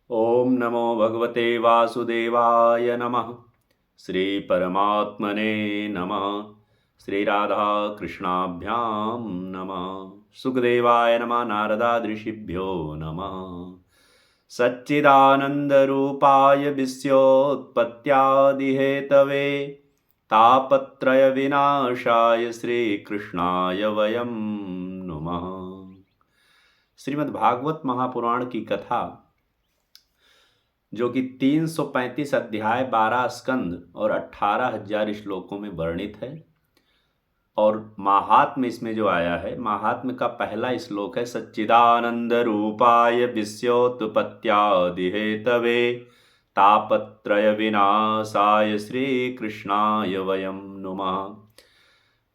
ओम नमो भगवते वासुदेवाय नमः। श्री परमात्मने नमः। श्री राधा कृष्णाभ्यां नमः। सुखदेवाय नमः। नारदादृशिभ्यो नमः। सच्चिदानन्दरूपाय विश्वोत्पत्त्यादिहेतवे तापत्रय विनाशाय श्रीकृष्णाय वयं नुमः। श्रीमद्भागवत महापुराण की कथा, जो कि 335 अध्याय, 12 स्कंद और 18,000 श्लोकों में वर्णित है। और महात्म्य इसमें जो आया है, महात्म्य का पहला श्लोक है, सच्चिदानंद रूपाय विश्वोत्पत्त्यादिहेतवे तापत्रय विनाशाय श्री कृष्णाय वयं नुमः।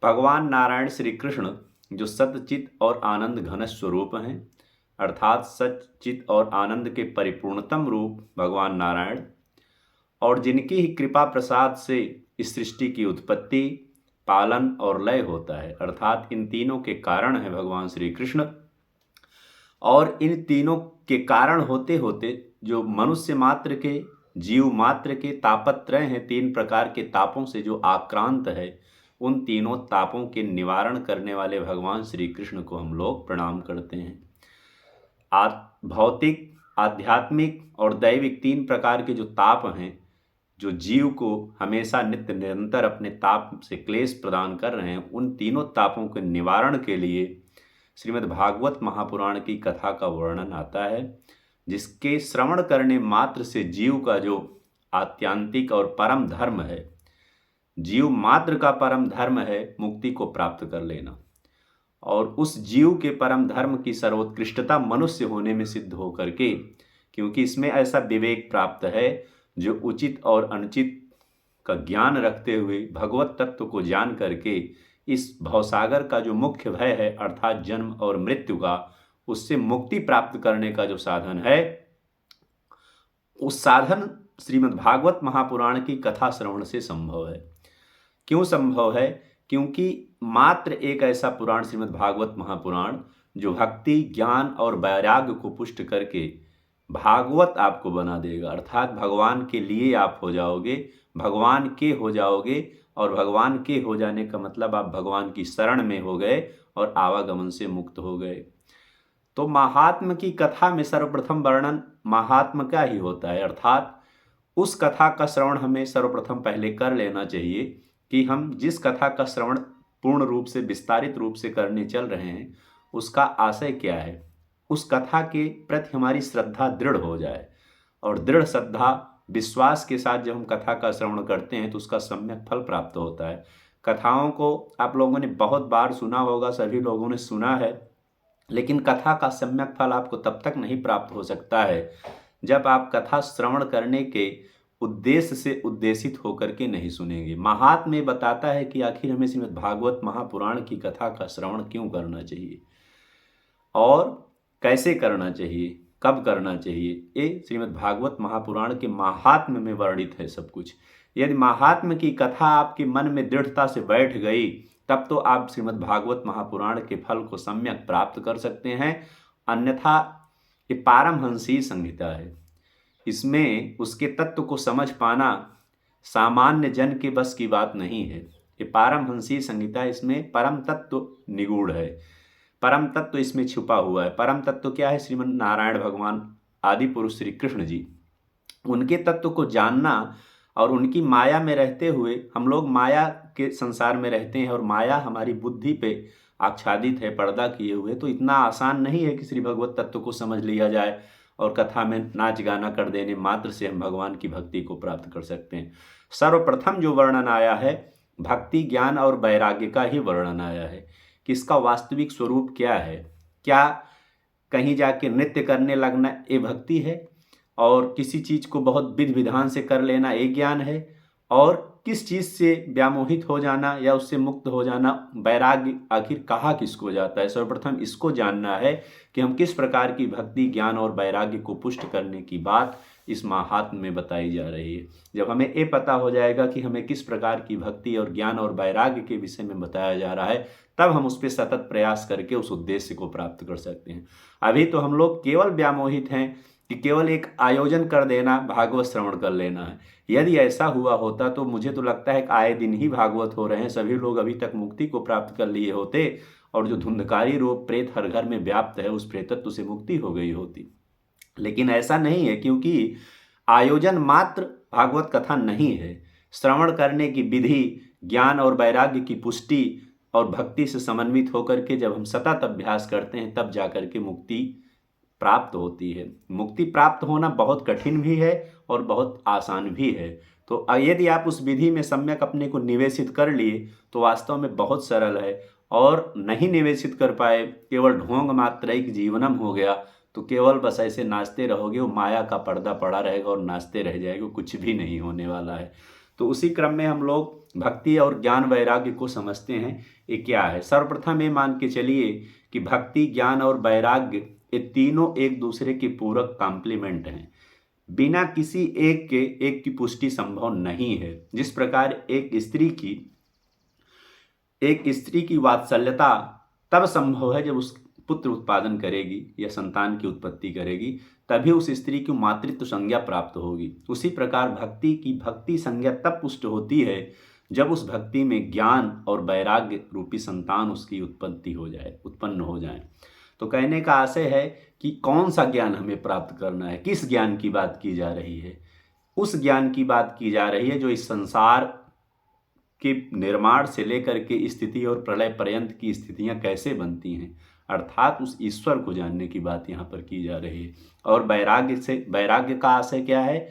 भगवान नारायण श्री कृष्ण जो सतचित और आनंद घन स्वरूप हैं, अर्थात सच्चित और आनंद के परिपूर्णतम रूप भगवान नारायण, और जिनकी ही कृपा प्रसाद से इस सृष्टि की उत्पत्ति, पालन और लय होता है, अर्थात इन तीनों के कारण है भगवान श्री कृष्ण। और इन तीनों के कारण होते होते जो मनुष्य मात्र के, जीव मात्र के तापत्रय हैं, 3 प्रकार के तापों से जो आक्रांत है, उन तीनों तापों के निवारण करने वाले भगवान श्री कृष्ण को हम लोग प्रणाम करते हैं। भौतिक, आध्यात्मिक और दैविक 3 प्रकार के जो ताप हैं, जो जीव को हमेशा नित्य निरंतर अपने ताप से क्लेश प्रदान कर रहे हैं, उन तीनों तापों के निवारण के लिए श्रीमद् भागवत महापुराण की कथा का वर्णन आता है, जिसके श्रवण करने मात्र से जीव का जो आत्यांतिक और परम धर्म है, जीव मात्र का परम धर्म है मुक्ति को प्राप्त कर लेना। और उस जीव के परम धर्म की सर्वोत्कृष्टता मनुष्य होने में सिद्ध होकर के, क्योंकि इसमें ऐसा विवेक प्राप्त है जो उचित और अनुचित का ज्ञान रखते हुए भगवत तत्व को जान करके इस भवसागर का जो मुख्य भय है, अर्थात जन्म और मृत्यु का, उससे मुक्ति प्राप्त करने का जो साधन है, उस साधन श्रीमद् भागवत महापुराण की कथा श्रवण से संभव है। क्यों संभव है? क्योंकि मात्र एक ऐसा पुराण श्रीमद् भागवत महापुराण जो भक्ति, ज्ञान और वैराग्य को पुष्ट करके भागवत आपको बना देगा, अर्थात भगवान के लिए आप हो जाओगे, भगवान के हो जाओगे। और भगवान के हो जाने का मतलब आप भगवान की शरण में हो गए और आवागमन से मुक्त हो गए। तो महात्म की कथा में सर्वप्रथम वर्णन महात्म का ही होता है, अर्थात उस कथा का श्रवण हमें सर्वप्रथम पहले कर लेना चाहिए कि हम जिस कथा का श्रवण पूर्ण रूप से, विस्तारित रूप से करने चल रहे हैं, उसका आशय क्या है, उस कथा के प्रति हमारी श्रद्धा दृढ़ हो जाए। और दृढ़ श्रद्धा, विश्वास के साथ जब हम कथा का श्रवण करते हैं तो उसका सम्यक फल प्राप्त होता है। कथाओं को आप लोगों ने बहुत बार सुना होगा, सभी लोगों ने सुना है, लेकिन कथा का सम्यक फल आपको तब तक नहीं प्राप्त हो सकता है जब आप कथा श्रवण करने के उद्देश्य से उद्देशित होकर के नहीं सुनेंगे। महात्म्य बताता है कि आखिर हमें श्रीमद् भागवत महापुराण की कथा का श्रवण क्यों करना चाहिए और कैसे करना चाहिए, कब करना चाहिए। ये श्रीमद् भागवत महापुराण के महात्म्य में वर्णित है सब कुछ। यदि महात्म्य की कथा आपके मन में दृढ़ता से बैठ गई, तब तो आप श्रीमद् भागवत महापुराण के फल को सम्यक प्राप्त कर सकते हैं। अन्यथा ये पारमहंसी संहिता है, इसमें उसके तत्व को समझ पाना सामान्य जन के बस की बात नहीं है। ये पारमहंसी संहिता, इसमें परम तत्व निगूढ़ है, परम तत्व इसमें छुपा हुआ है। परम तत्व क्या है? श्रीमन नारायण भगवान, आदि पुरुष श्री कृष्ण जी, उनके तत्व को जानना। और उनकी माया में रहते हुए हम लोग माया के संसार में रहते हैं और माया हमारी बुद्धि पे आच्छादित है, पर्दा किए हुए। तो इतना आसान नहीं है कि श्री भगवत तत्व को समझ लिया जाए और कथा में नाच गाना कर देने मात्र से हम भगवान की भक्ति को प्राप्त कर सकते हैं। सर्वप्रथम जो वर्णन आया है, भक्ति, ज्ञान और वैराग्य का ही वर्णन आया है कि इसका वास्तविक स्वरूप क्या है। क्या कहीं जाके नृत्य करने लगना ये भक्ति है, और किसी चीज़ को बहुत विधि विधान से कर लेना ये ज्ञान है, और किस चीज़ से व्यामोहित हो जाना या उससे मुक्त हो जाना वैराग्य आखिर कहाँ किसको जाता है। सर्वप्रथम इसको जानना है कि हम किस प्रकार की भक्ति, ज्ञान और वैराग्य को पुष्ट करने की बात इस महात्म्य में बताई जा रही है। जब हमें ये पता हो जाएगा कि हमें किस प्रकार की भक्ति और ज्ञान और वैराग्य के विषय में बताया जा रहा है, तब हम उस पर सतत प्रयास करके उस उद्देश्य को प्राप्त कर सकते हैं। अभी तो हम लोग केवल व्यामोहित हैं कि केवल एक आयोजन कर देना, भागवत श्रवण कर लेना है। यदि ऐसा हुआ होता तो मुझे तो लगता है कि आए दिन ही भागवत हो रहे हैं, सभी लोग अभी तक मुक्ति को प्राप्त कर लिए होते और जो धुंधकारी रूप प्रेत हर घर में व्याप्त है उस प्रेतत्व से मुक्ति हो गई होती। लेकिन ऐसा नहीं है, क्योंकि आयोजन मात्र भागवत कथा नहीं है। श्रवण करने की विधि, ज्ञान और वैराग्य की पुष्टि और भक्ति से समन्वित होकर के जब हम सतत अभ्यास करते हैं तब जाकर के मुक्ति प्राप्त होती है। मुक्ति प्राप्त होना बहुत कठिन भी है और बहुत आसान भी है। तो यदि आप उस विधि में सम्यक अपने को निवेशित कर लिए तो वास्तव में बहुत सरल है। और नहीं निवेशित कर पाए, केवल ढोंग मात्रैक जीवनम हो गया, तो केवल बस ऐसे नाचते रहोगे, वो माया का पर्दा पड़ा रहेगा और नाचते रह जाएगा, कुछ भी नहीं होने वाला है। तो उसी क्रम में हम लोग भक्ति और ज्ञान वैराग्य को समझते हैं ये क्या है। सर्वप्रथम ये मान के चलिए कि भक्ति, ज्ञान और वैराग्य ये तीनों एक दूसरे के पूरक कॉम्प्लीमेंट हैं। बिना किसी एक की पुष्टि संभव नहीं है। जिस प्रकार एक स्त्री की वात्सल्यता तब संभव है जब उस पुत्र उत्पादन करेगी या संतान की उत्पत्ति करेगी, तभी उस स्त्री को मातृत्व संज्ञा प्राप्त होगी। उसी प्रकार भक्ति की भक्ति संज्ञा तब पुष्ट होती है जब उस भक्ति में ज्ञान और वैराग्य रूपी संतान उसकी उत्पन्न हो जाए। तो कहने का आशय है कि कौन सा ज्ञान हमें प्राप्त करना है, किस ज्ञान की बात की जा रही है। उस ज्ञान की बात की जा रही है जो इस संसार के निर्माण से लेकर के स्थिति और प्रलय पर्यंत की स्थितियां कैसे बनती हैं, अर्थात उस ईश्वर को जानने की बात यहाँ पर की जा रही है। और वैराग्य का आशय क्या है?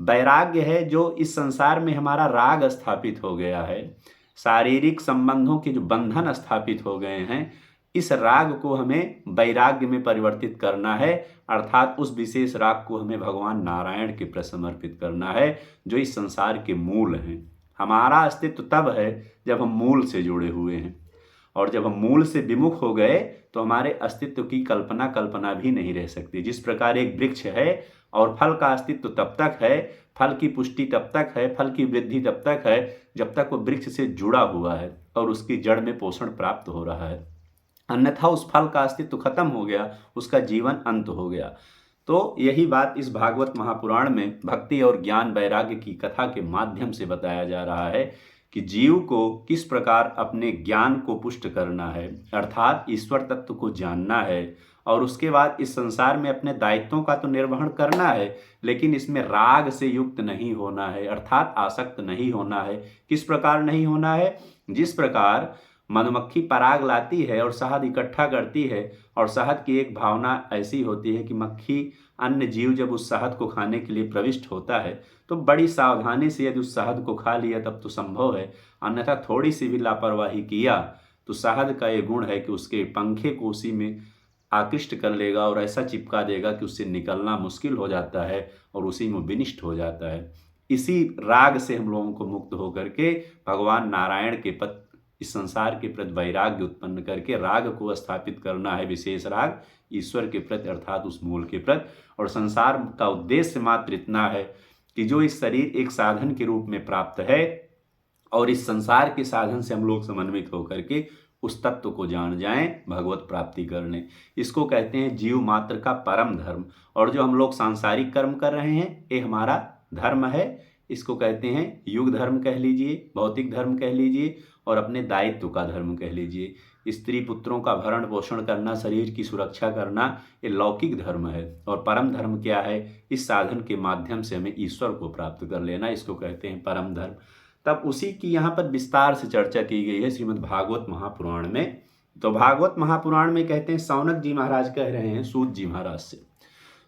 वैराग्य है जो इस संसार में हमारा राग स्थापित हो गया है, शारीरिक संबंधों के जो बंधन स्थापित हो गए हैं, इस राग को हमें वैराग्य में परिवर्तित करना है। अर्थात उस विशेष राग को हमें भगवान नारायण के प्रति समर्पित करना है जो इस संसार के मूल हैं। हमारा अस्तित्व तब है जब हम मूल से जुड़े हुए हैं, और जब हम मूल से विमुख हो गए तो हमारे अस्तित्व की कल्पना भी नहीं रह सकती। जिस प्रकार एक वृक्ष है और फल का अस्तित्व तब तक है, फल की पुष्टि तब तक है, फल की वृद्धि तब तक है जब तक वो वृक्ष से जुड़ा हुआ है और उसकी जड़ में पोषण प्राप्त हो रहा है। अन्यथा उस फल का अस्तित्व खत्म हो गया, उसका जीवन अंत हो गया। तो यही बात इस भागवत महापुराण में भक्ति और ज्ञान वैराग्य की कथा के माध्यम से बताया जा रहा है कि जीव को किस प्रकार अपने ज्ञान को पुष्ट करना है, अर्थात ईश्वर तत्व को जानना है, और उसके बाद इस संसार में अपने दायित्वों का तो निर्वहन करना है, लेकिन इसमें राग से युक्त नहीं होना है, अर्थात आसक्त नहीं होना है। किस प्रकार नहीं होना है? जिस प्रकार मधुमक्खी पराग लाती है और शहद इकट्ठा करती है, और शहद की एक भावना ऐसी होती है कि मक्खी अन्य जीव जब उस शहद को खाने के लिए प्रविष्ट होता है तो बड़ी सावधानी से यदि उस शहद को खा लिया तब तो संभव है, अन्यथा थोड़ी सी भी लापरवाही किया तो शहद का ये गुण है कि उसके पंखे को उसी में आकृष्ट कर लेगा और ऐसा चिपका देगा कि उससे निकलना मुश्किल हो जाता है और उसी में विनिष्ट हो जाता है। इसी राग से हम लोगों को मुक्त होकर के भगवान नारायण के प्रति इस संसार के प्रति वैराग्य उत्पन्न करके राग को स्थापित करना है, विशेष राग ईश्वर के प्रति अर्थात उस मूल के प्रति। और संसार का उद्देश्य मात्र इतना है कि जो इस शरीर एक साधन के रूप में प्राप्त है और इस संसार के साधन से हम लोग समन्वित होकर के उस तत्व को जान जाएं, भगवत प्राप्ति करने। इसको कहते हैं जीव मात्र का परम धर्म। और जो हम लोग सांसारिक कर्म कर रहे हैं ये हमारा धर्म है, इसको कहते हैं युग धर्म कह लीजिए, भौतिक धर्म कह लीजिए, और अपने दायित्व का धर्म कह लीजिए। स्त्री पुत्रों का भरण पोषण करना, शरीर की सुरक्षा करना, ये लौकिक धर्म है। और परम धर्म क्या है? इस साधन के माध्यम से हमें ईश्वर को प्राप्त कर लेना, इसको कहते हैं परम धर्म। तब उसी की यहाँ पर विस्तार से चर्चा की गई है श्रीमद् भागवत महापुराण में। तो भागवत महापुराण में कहते हैं, सौनक जी महाराज कह रहे हैं सूत जी महाराज से।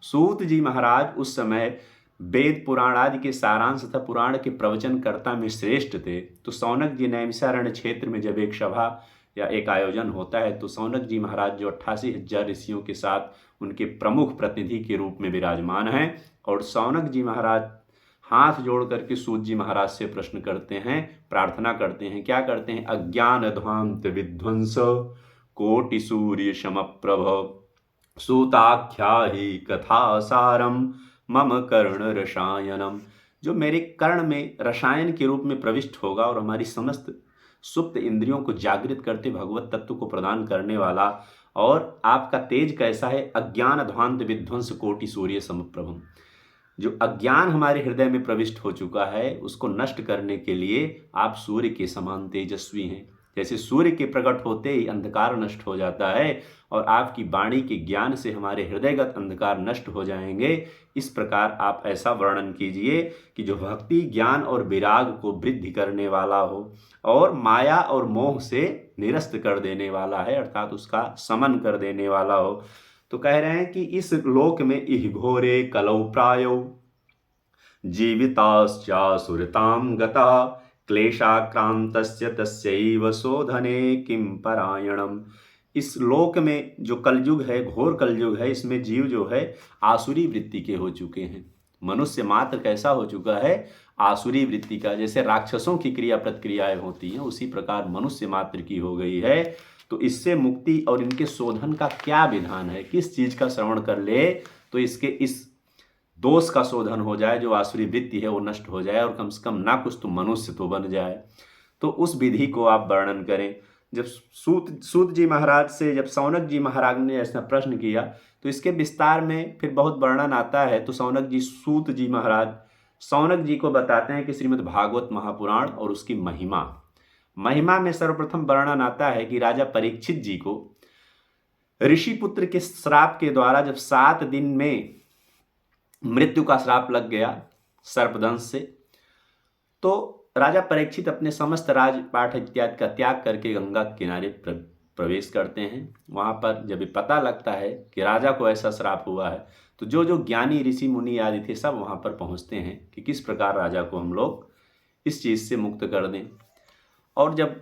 सूत जी महाराज उस समय वेद पुराण आदि के सारांश तथा पुराण के प्रवचनकर्ता में श्रेष्ठ थे। तो सौनक जी नैमिषारण्य क्षेत्र में जब एक सभा या एक आयोजन होता है तो सौनक जी महाराज जो 88,000 ऋषियों के साथ उनके प्रमुख प्रतिनिधि के रूप में विराजमान हैं, और सौनक जी महाराज हाथ जोड़ करके सूत जी महाराज से प्रश्न करते हैं, प्रार्थना करते हैं। क्या करते हैं? अज्ञान ध्वांत विध्वंस कोटि सूर्य समप्रभ सूताख्या ही कथा सारम मम कर्ण रसायनम। जो मेरे कर्ण में रसायन के रूप में प्रविष्ट होगा और हमारी समस्त सुप्त इंद्रियों को जागृत करते भगवत तत्व को प्रदान करने वाला और आपका तेज कैसा है, अज्ञान ध्वांत विध्वंस कोटि सूर्य समप्रभम। जो अज्ञान हमारे हृदय में प्रविष्ट हो चुका है उसको नष्ट करने के लिए आप सूर्य के समान तेजस्वी हैं। जैसे सूर्य के प्रकट होते ही अंधकार नष्ट हो जाता है और आपकी वाणी के ज्ञान से हमारे हृदयगत अंधकार नष्ट हो जाएंगे, इस प्रकार आप ऐसा वर्णन कीजिए कि जो भक्ति ज्ञान और विराग को वृद्धि करने वाला हो और माया और मोह से निरस्त कर देने वाला है, अर्थात उसका समन कर देने वाला हो। तो कह रहे हैं कि इस लोक में इह घोरे कलौ प्रायो जीविताश्चासुरतां गतः क्लेशाक्रांतस्य तस्यैव शोधने किं परायणम। इस लोक में जो कलयुग है, घोर कलयुग है, इसमें जीव जो है आसुरी वृत्ति के हो चुके हैं। मनुष्य मात्र कैसा हो चुका है, आसुरी वृत्ति का। जैसे राक्षसों की क्रिया प्रतिक्रियाएं होती हैं उसी प्रकार मनुष्य मात्र की हो गई है। तो इससे मुक्ति और इनके शोधन का क्या विधान है, किस चीज का श्रवण कर ले तो इसके इस दोष का शोधन हो जाए, जो आसुरी वृत्ति है वो नष्ट हो जाए और कम से कम ना कुछ तो मनुष्य तो बन जाए। तो उस विधि को आप वर्णन करें। जब सूत जी महाराज से जब सौनक जी महाराज ने ऐसा प्रश्न किया तो इसके विस्तार में फिर बहुत वर्णन आता है। तो सौनक जी सूत जी महाराज सौनक जी को बताते हैं कि श्रीमद् भागवत महापुराण और उसकी महिमा में सर्वप्रथम वर्णन आता है कि राजा परीक्षित जी को ऋषि पुत्र के श्राप के द्वारा जब 7 दिन में मृत्यु का श्राप लग गया सर्पदंश से, तो राजा परीक्षित अपने समस्त राजपाट इत्यादि का त्याग करके गंगा के किनारे प्रवेश करते हैं। वहां पर जब पता लगता है कि राजा को ऐसा श्राप हुआ है तो जो जो ज्ञानी ऋषि मुनि आदि थे सब वहां पर पहुंचते हैं कि किस प्रकार राजा को हम लोग इस चीज से मुक्त कर दें। और जब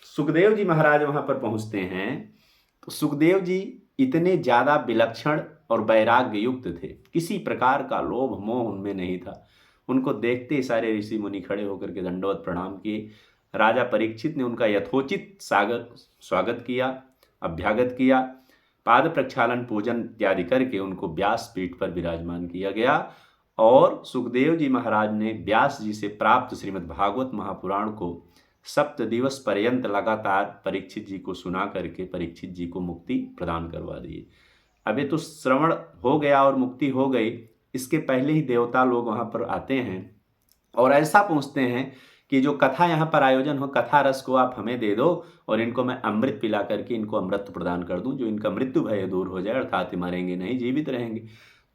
सुखदेव जी महाराज वहां पर पहुंचते हैं तो सुखदेव जी इतने ज्यादा विलक्षण और वैराग्य युक्त थे, किसी प्रकार का लोभ मोह उनमें नहीं था। उनको देखते ही सारे ऋषि मुनि खड़े होकर के दंडवत प्रणाम किए। राजा परीक्षित ने उनका यथोचित स्वागत किया, अभ्यागत किया, पाद प्रक्षालन पूजन इत्यादि करके उनको व्यास पीठ पर विराजमान किया गया। और सुखदेव जी महाराज ने व्यास जी से प्राप्त श्रीमद् भागवत महापुराण को 7 दिवस पर्यंत लगातार परीक्षित जी को सुना करके परीक्षित जी को मुक्ति प्रदान करवा दिए। अभी तो श्रवण हो गया और मुक्ति हो गई, इसके पहले ही देवता लोग वहां पर आते हैं और ऐसा पूछते हैं कि जो कथा यहाँ पर आयोजन हो, कथा रस को आप हमें दे दो और इनको मैं अमृत पिला करके इनको अमृत प्रदान कर दूं, जो इनका मृत्यु भय दूर हो जाए, अर्थात मरेंगे नहीं, जीवित रहेंगे।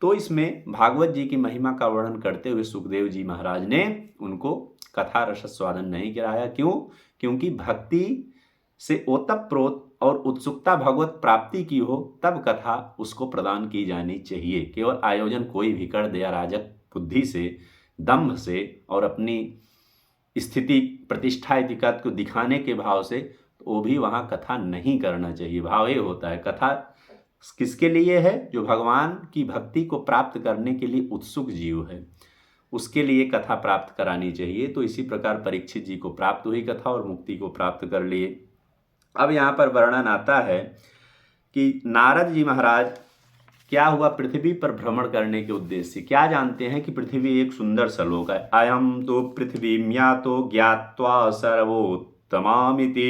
तो इसमें भागवत जी की महिमा का वर्णन करते हुए सुखदेव जी महाराज ने उनको कथा रस स्वादन नहीं कराया। क्यों? क्योंकि भक्ति से ओतप्रोत और उत्सुकता भगवत प्राप्ति की हो तब कथा उसको प्रदान की जानी चाहिए। केवल आयोजन कोई भी कर दे अराजक बुद्धि से, दंभ से और अपनी स्थिति प्रतिष्ठा इतिकत को दिखाने के भाव से, तो वो भी वहाँ कथा नहीं करना चाहिए। भाव ये होता है कथा किसके लिए है, जो भगवान की भक्ति को प्राप्त करने के लिए उत्सुक जीव है, उसके लिए कथा प्राप्त करानी चाहिए। तो इसी प्रकार परीक्षित जी को प्राप्त हुई कथा और मुक्ति को प्राप्त कर लिए। अब यहाँ पर वर्णन आता है कि नारद जी महाराज क्या हुआ, पृथ्वी पर भ्रमण करने के उद्देश्य से। क्या जानते हैं कि पृथ्वी एक सुंदर श्लोक है, अयम तो पृथ्वी म्यातो ज्ञात्वा सर्वोत्तमामिति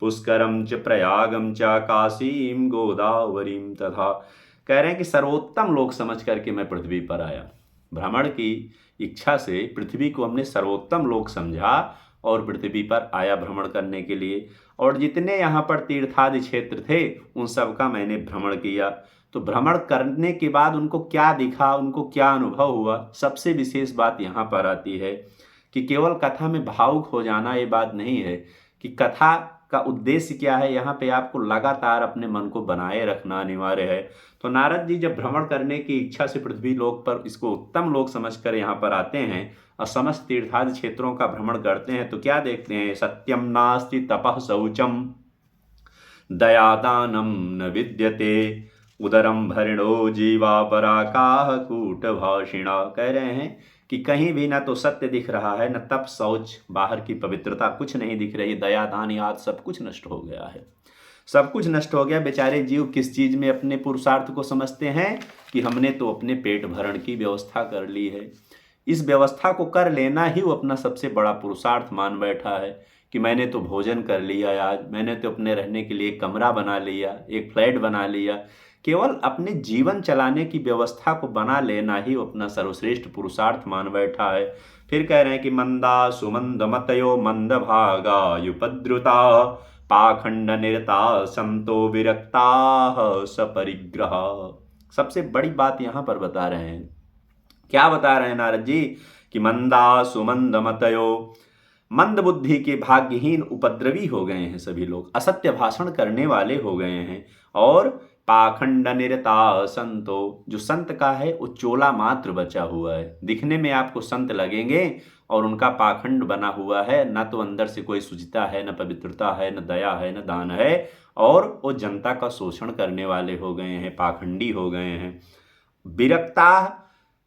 पुष्करम च प्रयागम च काशीम गोदावरीम तथा। कह रहे हैं कि सर्वोत्तम लोक समझ करके मैं पृथ्वी पर आया। भ्रमण की इच्छा से पृथ्वी को हमने सर्वोत्तम लोक समझा और पृथ्वी पर आया भ्रमण करने के लिए। और जितने यहाँ पर तीर्थादि क्षेत्र थे उन सब का मैंने भ्रमण किया। तो भ्रमण करने के बाद उनको क्या दिखा, उनको क्या अनुभव हुआ, सबसे विशेष बात यहाँ पर आती है कि केवल कथा में भावुक हो जाना ये बात नहीं है कि कथा का उद्देश्य क्या है। यहाँ पे आपको लगातार अपने मन को बनाए रखना अनिवार्य है। तो नारद जी जब भ्रमण करने की इच्छा से पृथ्वी लोक पर इसको उत्तम लोक समझकर यहाँ पर आते हैं और समस्त तीर्थादि क्षेत्रों का भ्रमण करते हैं तो क्या देखते हैं, सत्यम नास्ति तपः शौचम दयादानम न विद्यते उदरम भरिणो जीवा पराकाह कूट भाषिणा। कह रहे हैं कि कहीं भी ना तो सत्य दिख रहा है, न तप शौच, बाहर की पवित्रता कुछ नहीं दिख रही, दया दान याद सब कुछ नष्ट हो गया है, सब कुछ नष्ट हो गया। बेचारे जीव किस चीज में अपने पुरुषार्थ को समझते हैं कि हमने तो अपने पेट भरण की व्यवस्था कर ली है। इस व्यवस्था को कर लेना ही वो अपना सबसे बड़ा पुरुषार्थ मान बैठा है कि मैंने तो भोजन कर लिया, आज मैंने तो अपने रहने के लिए एक कमरा बना लिया, एक फ्लैट बना लिया। केवल अपने जीवन चलाने की व्यवस्था को बना लेना ही वो अपना सर्वश्रेष्ठ पुरुषार्थ मान बैठा है। फिर कह रहे हैं कि मंदा सुमंद मतयो मंद भागा युपद्रुता पाखंड निरता संतो विरक्ता सपरिग्रह। सबसे बड़ी बात यहां पर बता रहे हैं, क्या बता रहे हैं नारद जी कि मंदा सुमंद मतयो, मंद बुद्धि के भाग्यहीन उपद्रवी हो गए हैं सभी लोग, असत्य भाषण करने वाले हो गए हैं। और पाखंड निरता संतो, जो संत का है वो चोला मात्र बचा हुआ है, दिखने में आपको संत लगेंगे और उनका पाखंड बना हुआ है, ना तो अंदर से कोई शुचिता है, न पवित्रता है, न दया है, न दान है, और वो जनता का शोषण करने वाले हो गए हैं, पाखंडी हो गए हैं। विरक्ता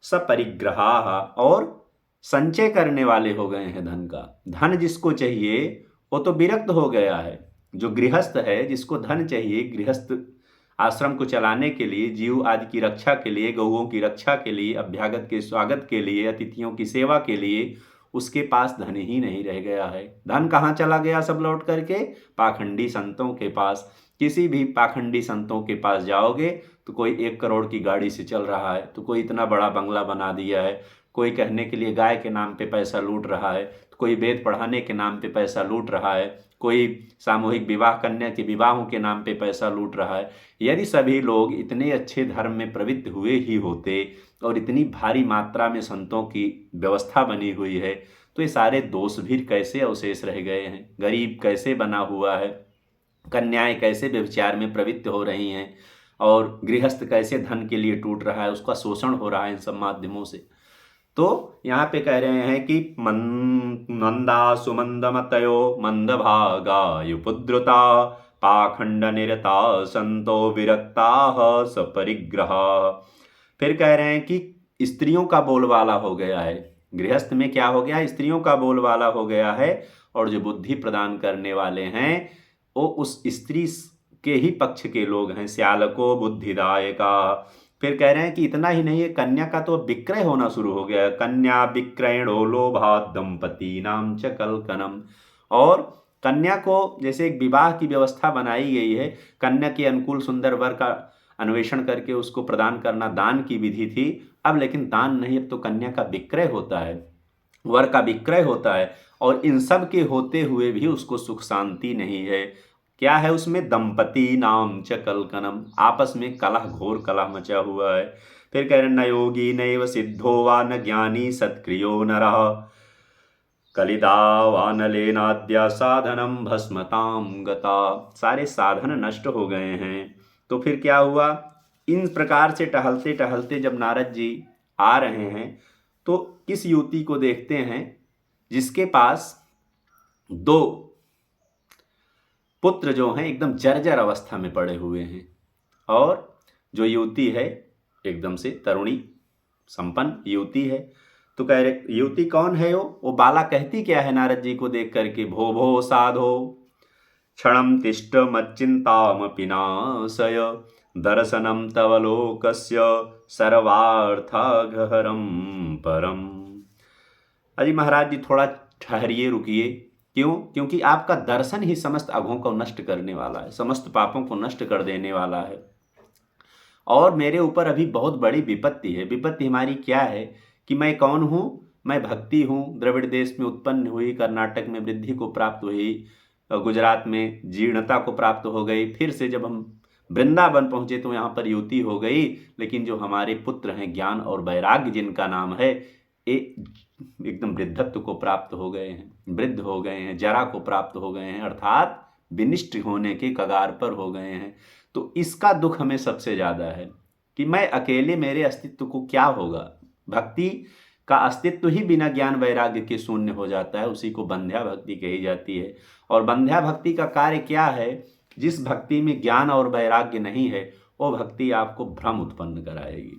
सपरिग्रहा, और संचय करने वाले हो गए हैं धन का। धन जिसको चाहिए वो तो विरक्त हो गया है। जो गृहस्थ है, जिसको धन चाहिए गृहस्थ आश्रम को चलाने के लिए, जीव आदि की रक्षा के लिए, गौओं की रक्षा के लिए, अभ्यागत के स्वागत के लिए, अतिथियों की सेवा के लिए, उसके पास धन ही नहीं रह गया है। धन कहाँ चला गया सब लौट करके? पाखंडी संतों के पास। किसी भी पाखंडी संतों के पास जाओगे तो कोई 1 करोड़ की गाड़ी से चल रहा है, तो कोई इतना बड़ा बंगला बना दिया है, कोई कहने के लिए गाय के नाम पे पैसा लूट रहा है, तो कोई वेद पढ़ाने के नाम पे पैसा लूट रहा है, कोई सामूहिक विवाह कन्या के विवाहों के नाम पे पैसा लूट रहा है। यदि सभी लोग इतने अच्छे धर्म में प्रवृत्त हुए ही होते और इतनी भारी मात्रा में संतों की व्यवस्था बनी हुई है, तो ये सारे दोष भी कैसे अवशेष रह गए हैं? गरीब कैसे बना हुआ है, कन्याएं कैसे व्यभिचार में प्रवृत्त हो रही हैं, और गृहस्थ कैसे धन के लिए टूट रहा है, उसका शोषण हो रहा है इन सब माध्यमों से। तो यहाँ पे कह रहे हैं कि मंदा सुमंद मतयो मंद भागा युपुद्रुता पाखंड निरता संतो विरक्ता सपरिग्रह। फिर कह रहे हैं कि स्त्रियों का बोलबाला हो गया है। गृहस्थ में क्या हो गया? स्त्रियों का बोलबाला हो गया है, और जो बुद्धि प्रदान करने वाले हैं वो उस स्त्री के ही पक्ष के लोग हैं, श्यालको बुद्धिदायका। फिर कह रहे हैं कि इतना ही नहीं है, कन्या का तो विक्रय होना शुरू हो गया है। कन्या विक्रयणो लोभात् दंपति नाम च कलकनम। और कन्या को जैसे एक विवाह की व्यवस्था बनाई गई है, कन्या के अनुकूल सुंदर वर का अन्वेषण करके उसको प्रदान करना दान की विधि थी। अब लेकिन दान नहीं, अब तो कन्या का विक्रय होता है, वर का विक्रय होता है, और इन सब के होते हुए भी उसको सुख शांति नहीं है। क्या है उसमें? दंपति नाम च कलकनम, आपस में कलह, घोर कलह मचा हुआ है। फिर कह रहे न योगी नैव सिद्धो वा न ज्ञानी सत्क्रियो नरः कलिदा वा न लेनाद्या साधनम भस्मताम गता। सारे साधन नष्ट हो गए हैं। तो फिर क्या हुआ? इन प्रकार से टहलते टहलते जब नारद जी आ रहे हैं तो किस युवती को देखते हैं जिसके पास 2 पुत्र जो हैं एकदम जर्जर अवस्था में पड़े हुए हैं, और जो युवती है एकदम से तरुणी संपन्न युवती है। तो कह रहे युवती कौन है? वो बाला कहती क्या है नारद जी को देख करके? भो भो साधो क्षणम तिष्ठ मच्चिंतामपि नाशय दर्शनम तव लोकस्य सर्वार्थाघहरम परम। अजी महाराज जी थोड़ा ठहरिए, रुकिए। क्यों? क्योंकि आपका दर्शन ही समस्त अघों को नष्ट करने वाला है, समस्त पापों को नष्ट कर देने वाला है। और मेरे ऊपर अभी बहुत बड़ी विपत्ति है। विपत्ति हमारी क्या है कि मैं कौन हूँ? मैं भक्ति हूँ, द्रविड़ देश में उत्पन्न हुई, कर्नाटक में वृद्धि को प्राप्त हुई, गुजरात में जीर्णता को प्राप्त हो गई, फिर से जब हम वृंदावन पहुँचे तो यहाँ पर युति हो गई। लेकिन जो हमारे पुत्र हैं ज्ञान और वैराग्य जिनका नाम है, ये एकदम वृद्धत्व को प्राप्त हो गए हैं, वृद्ध हो गए हैं, जरा को प्राप्त हो गए हैं, अर्थात विनिष्ट होने के कगार पर हो गए हैं। तो इसका दुख हमें सबसे ज़्यादा है कि मैं अकेले, मेरे अस्तित्व को क्या होगा। भक्ति का अस्तित्व ही बिना ज्ञान वैराग्य के शून्य हो जाता है, उसी को बंध्या भक्ति कही जाती है। और बंध्या भक्ति का कार्य क्या है? जिस भक्ति में ज्ञान और वैराग्य नहीं है वो भक्ति आपको भ्रम उत्पन्न कराएगी,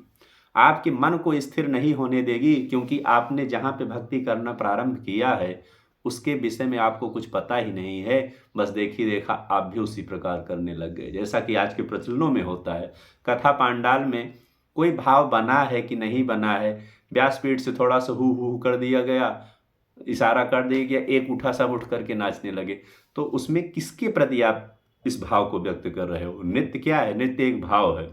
आपके मन को स्थिर नहीं होने देगी, क्योंकि आपने जहाँ पे भक्ति करना प्रारंभ किया है उसके विषय में आपको कुछ पता ही नहीं है। बस देखी देखा आप भी उसी प्रकार करने लग गए, जैसा कि आज के प्रचलनों में होता है। कथा पांडाल में कोई भाव बना है कि नहीं बना है, व्यासपीठ से थोड़ा सा हू हू कर दिया गया, इशारा कर दे कि एक उठा सब उठ करके नाचने लगे, तो उसमें किसके प्रति आप इस भाव को व्यक्त कर रहे हो? नृत्य क्या है? नृत्य एक भाव है।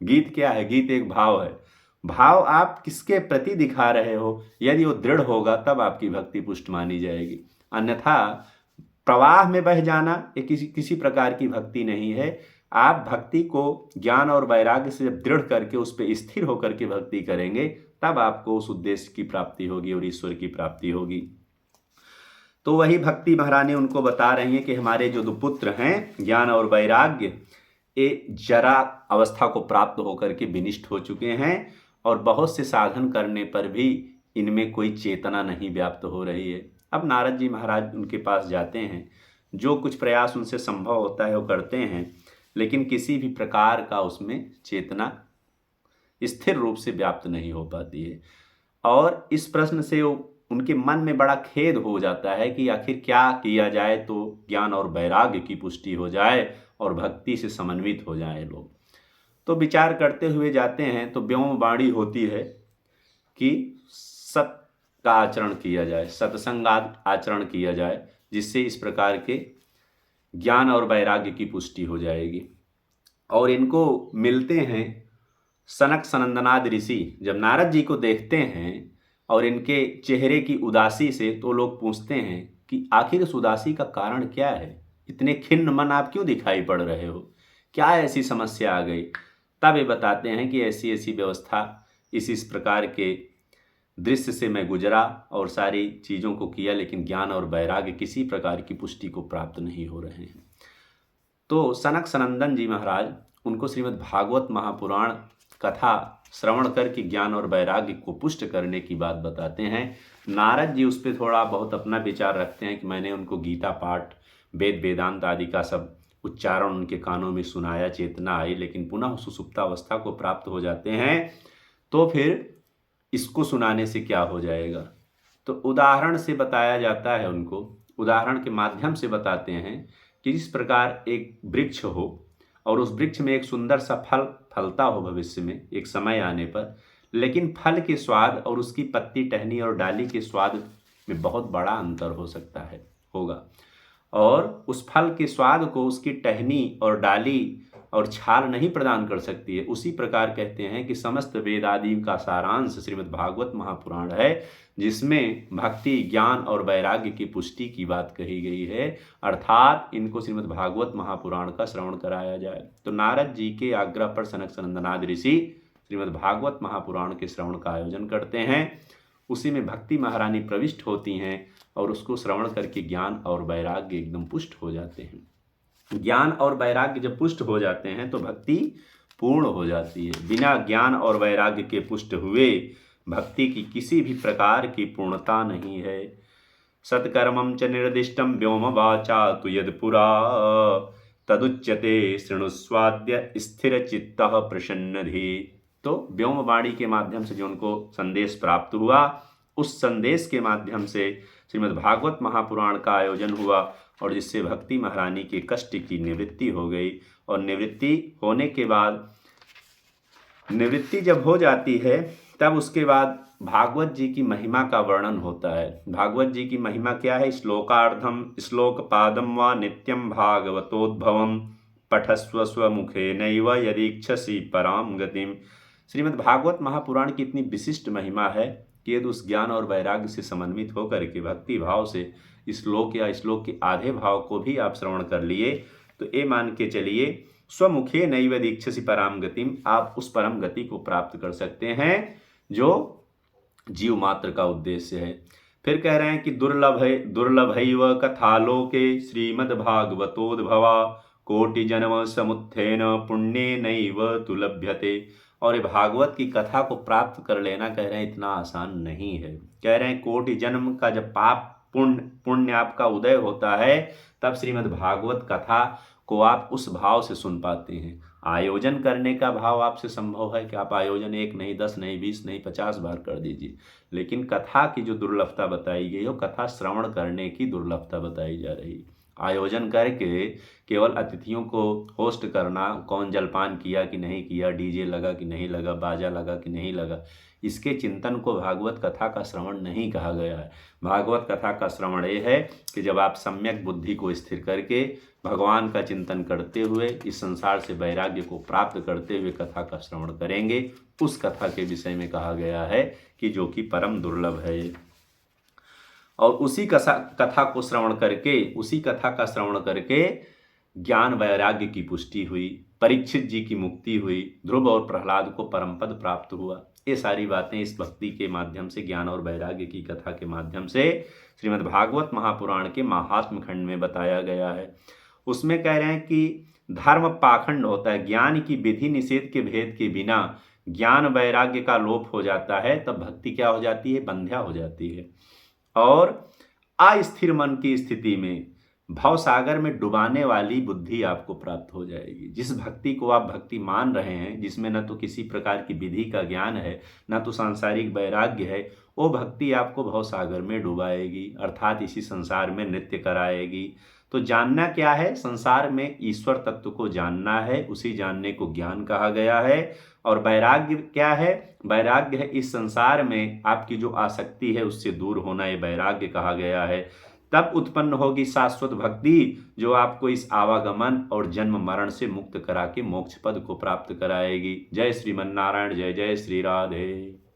गीत क्या है? गीत एक भाव है। भाव आप किसके प्रति दिखा रहे हो? यदि वो दृढ़ होगा तब आपकी भक्ति पुष्ट मानी जाएगी, अन्यथा प्रवाह में बह जाना ये किसी किसी प्रकार की भक्ति नहीं है। आप भक्ति को ज्ञान और वैराग्य से जब दृढ़ करके उस पर स्थिर होकर के भक्ति करेंगे, तब आपको उस उद्देश्य की प्राप्ति होगी और ईश्वर की प्राप्ति होगी। तो वही भक्ति महारानी उनको बता रही हैं कि हमारे जो दो पुत्र हैं ज्ञान और वैराग्य, ये जरा अवस्था को प्राप्त होकर के विनिष्ट हो चुके हैं और बहुत से साधन करने पर भी इनमें कोई चेतना नहीं व्याप्त हो रही है। अब नारद जी महाराज उनके पास जाते हैं, जो कुछ प्रयास उनसे संभव होता है वो करते हैं, लेकिन किसी भी प्रकार का उसमें चेतना स्थिर रूप से व्याप्त नहीं हो पाती है। और इस प्रश्न से उनके मन में बड़ा खेद हो जाता है कि आखिर क्या किया जाए तो ज्ञान और वैराग्य की पुष्टि हो जाए और भक्ति से समन्वित हो जाए लोग। तो विचार करते हुए जाते हैं तो व्योमवाणी होती है कि सत का आचरण किया जाए, सत्संग आचरण किया जाए, जिससे इस प्रकार के ज्ञान और वैराग्य की पुष्टि हो जाएगी। और इनको मिलते हैं सनक सनंदनाद ऋषि। जब नारद जी को देखते हैं और इनके चेहरे की उदासी से, तो लोग पूछते हैं कि आखिर इस उदासी का कारण क्या है? इतने खिन्न मन आप क्यों दिखाई पड़ रहे हो? क्या ऐसी समस्या आ गई? तब ये बताते हैं कि ऐसी ऐसी व्यवस्था, इस प्रकार के दृश्य से मैं गुजरा और सारी चीज़ों को किया, लेकिन ज्ञान और वैराग्य किसी प्रकार की पुष्टि को प्राप्त नहीं हो रहे हैं। तो सनक सनंदन जी महाराज उनको श्रीमद् भागवत महापुराण कथा श्रवण करके ज्ञान और वैराग्य को पुष्ट करने की बात बताते हैं। नारद जी उस पर थोड़ा बहुत अपना विचार रखते हैं कि मैंने उनको गीता पाठ, वेद वेदांत आदि का सब उच्चारण उनके कानों में सुनाया, चेतना आई, लेकिन पुनः सुसुप्तावस्था को प्राप्त हो जाते हैं, तो फिर इसको सुनाने से क्या हो जाएगा? तो उदाहरण से बताया जाता है उनको, उदाहरण के माध्यम से बताते हैं कि जिस प्रकार एक वृक्ष हो और उस वृक्ष में एक सुंदर सा फल फलता हो भविष्य में एक समय आने पर, लेकिन फल के स्वाद और उसकी पत्ती, टहनी और डाली के स्वाद में बहुत बड़ा अंतर हो सकता है, होगा। और उस फल के स्वाद को उसकी टहनी और डाली और छाल नहीं प्रदान कर सकती है। उसी प्रकार कहते हैं कि समस्त वेद आदि का सारांश श्रीमद् भागवत महापुराण है, जिसमें भक्ति, ज्ञान और वैराग्य की पुष्टि की बात कही गई है, अर्थात इनको श्रीमद् भागवत महापुराण का श्रवण कराया जाए। तो नारद जी के आग्रह पर सनक सनंदनाद ऋषि श्रीमद् भागवत महापुराण के श्रवण का आयोजन करते हैं। उसी में भक्ति महारानी प्रविष्ट होती हैं और उसको श्रवण करके ज्ञान और वैराग्य एकदम पुष्ट हो जाते हैं। ज्ञान और वैराग्य जब पुष्ट हो जाते हैं तो भक्ति पूर्ण हो जाती है। बिना ज्ञान और वैराग्य के पुष्ट हुए भक्ति की किसी भी प्रकार की पूर्णता नहीं है। सत्कर्मं च निर्दिष्टं व्योम वाचा तु यद पुरा तदुच्यते शृणुस्वाद्य स्थिर चित्तः प्रसन्नधि। तो व्योमवाणी के माध्यम से जो उनको संदेश प्राप्त हुआ, उस संदेश के माध्यम से श्रीमद् भागवत महापुराण का आयोजन हुआ और जिससे भक्ति महारानी के कष्ट की निवृत्ति हो गई। और निवृत्ति होने के बाद, निवृत्ति जब हो जाती है तब उसके बाद भागवत जी की महिमा का वर्णन होता है। भागवत जी की महिमा क्या है? श्लोकार्धम श्लोकपादम व नित्यम भागवतोद्भवम पठस्व स्वमुखे नैव यदीक्षसी पराम गतिम। श्रीमद् भागवत महापुराण की इतनी विशिष्ट महिमा है कि यदि उस ज्ञान और वैराग्य से समन्वित होकर के भक्ति भाव से श्लोक या श्लोक के आधे भाव को भी आप श्रवण कर लिए, तो ये मान के चलिए स्वमुखे नैव दीक्षसी पराम गतिम, आप उस परम गति को प्राप्त कर सकते हैं जो जीव मात्र का उद्देश्य है। फिर कह रहे हैं कि दुर्लभैव कथालोके श्रीमद्भागवतोद्भवा कोटि जन्म समुत्थेन पुण्ये नैव तु लभ्यते। और ये भागवत की कथा को प्राप्त कर लेना, कह रहे हैं, इतना आसान नहीं है। कह रहे हैं कोटि जन्म का जब पाप पुण्य आपका उदय होता है, तब श्रीमद् भागवत कथा को आप उस भाव से सुन पाते हैं। आयोजन करने का भाव आपसे संभव है कि आप आयोजन 1 नहीं, 10 नहीं, 20 नहीं, 50 बार कर दीजिए, लेकिन कथा की जो दुर्लभता बताई गई हो, कथा श्रवण करने की दुर्लभता बताई जा रही। आयोजन करके केवल अतिथियों को होस्ट करना, कौन जलपान किया कि नहीं किया, डीजे लगा कि नहीं लगा, बाजा लगा कि नहीं लगा, इसके चिंतन को भागवत कथा का श्रवण नहीं कहा गया है। भागवत कथा का श्रवण ये है कि जब आप सम्यक बुद्धि को स्थिर करके भगवान का चिंतन करते हुए इस संसार से वैराग्य को प्राप्त करते हुए कथा का श्रवण करेंगे, उस कथा के विषय में कहा गया है कि जो कि परम दुर्लभ है। और उसी कथा को श्रवण करके, उसी कथा का श्रवण करके ज्ञान वैराग्य की पुष्टि हुई, परीक्षित जी की मुक्ति हुई, ध्रुव और प्रहलाद को परम पद प्राप्त हुआ। ये सारी बातें इस भक्ति के माध्यम से, ज्ञान और वैराग्य की कथा के माध्यम से श्रीमद् भागवत महापुराण के महात्म खंड में बताया गया है। उसमें कह रहे हैं कि धर्म पाखंड होता है, ज्ञान की विधि निषेध के भेद के बिना ज्ञान वैराग्य का लोप हो जाता है, तब भक्ति क्या हो जाती है? बंध्या हो जाती है। और अस्थिर मन की स्थिति में भव सागर में डुबाने वाली बुद्धि आपको प्राप्त हो जाएगी। जिस भक्ति को आप भक्ति मान रहे हैं, जिसमें न तो किसी प्रकार की विधि का ज्ञान है, न तो सांसारिक वैराग्य है, वो भक्ति आपको भव सागर में डुबाएगी, अर्थात इसी संसार में नृत्य कराएगी। तो जानना क्या है? संसार में ईश्वर तत्व को जानना है, उसी जानने को ज्ञान कहा गया है। और वैराग्य क्या है? वैराग्य है इस संसार में आपकी जो आसक्ति है उससे दूर होना, ये वैराग्य कहा गया है। तब उत्पन्न होगी शाश्वत भक्ति, जो आपको इस आवागमन और जन्म मरण से मुक्त करा के मोक्ष पद को प्राप्त कराएगी। जय श्रीमन नारायण, जय जय श्री राधे।